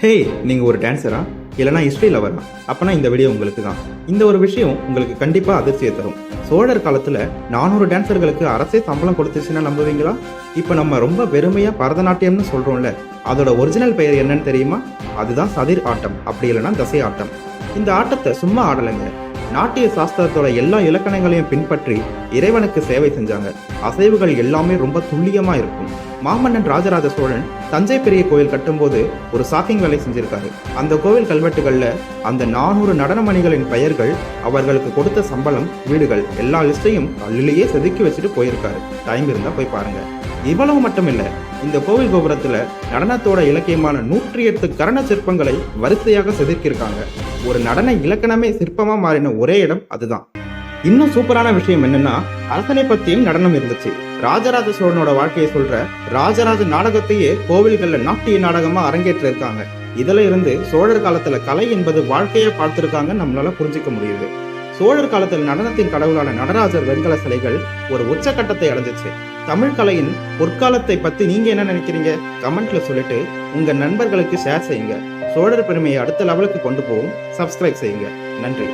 ஹே, நீங்கள் ஒரு டான்ஸரா இல்லைனா ஹிஸ்ட்ரி லவரா? அப்போனா இந்த வீடியோ உங்களுக்கு தான். இந்த ஒரு விஷயம் உங்களுக்கு கண்டிப்பாக அதிர்ச்சியை தரும். சோழர் காலத்தில் 400 டான்ஸர்களுக்கு அரசே சம்பளம் கொடுத்துச்சுன்னா நம்புவீங்களா? இப்போ நம்ம ரொம்ப பெருமையாக பரதநாட்டியம்னு சொல்கிறோம்ல, அதோட ஒரிஜினல் பெயர் என்னன்னு தெரியுமா? அதுதான் சதிர் ஆட்டம், அப்படி இல்லைன்னா தசை ஆட்டம். இந்த ஆட்டத்தை சும்மா ஆடலைங்க. நாட்டிய சாஸ்திரத்தோட எல்லா இலக்கணங்களையும் பின்பற்றி இறைவனுக்கு சேவை செஞ்சாங்க. அசைவுகள் எல்லாமே ரொம்ப துல்லியமா இருக்கும். மாமன்னன் ராஜராஜ சோழன் தஞ்சை பெரிய கோயில் கட்டும்போது ஒரு சாக்கிங் வேலை செஞ்சிருக்காரு. அந்த கோவில் கல்வெட்டுகள்ல அந்த 400 நடனமணிகளின் பெயர்கள், அவர்களுக்கு கொடுத்த சம்பளம், வீடுகள் எல்லா லிஸ்டையும் கல்லிலேயே செதுக்கி வச்சுட்டு போயிருக்காரு. டைம் இருந்தா போய் பாருங்க. இவ்வளவு மட்டும் இல்ல, இந்த கோவில் கோபுரத்துல நடனத்தோட இலக்கியமான 108 கரண சிற்பங்களை வரிசையாக செதுக்கியிருக்காங்க. ஒரு நடன இலக்கணமே சிற்பமா மாறின ஒரே இடம் அதுதான். இன்னும் சூப்பரான விஷயம் என்னன்னா, அரசனை பத்தியும் நடனம் இருந்துச்சு. ராஜராஜ சோழனோட வாழ்க்கையை சொல்ற ராஜராஜ நாடகத்தையே கோவில்கள்ல நாட்டிய நாடகமா அரங்கேற்ற இருக்காங்க. இதுல இருந்து சோழர் காலத்துல கலை என்பது வாழ்க்கையை பார்த்திருக்காங்க நம்மளால புரிஞ்சிக்க முடியுது. சோழர் காலத்தில் நடனத்தின் கடவுளான நடராஜர் வெண்கல சிலைகள் ஒரு உச்சக்கட்டத்தை அடைஞ்சிச்சு. தமிழ் கலையின் பொற்காலத்தை பத்தி நீங்க என்ன நினைக்கிறீங்க? கமெண்ட்ல சொல்லிட்டு உங்க நண்பர்களுக்கு ஷேர் செய்யுங்க. சோழர் பெருமையை அடுத்த லெவலுக்கு கொண்டு போவோம். சப்ஸ்கிரைப் செய்யுங்க. நன்றி.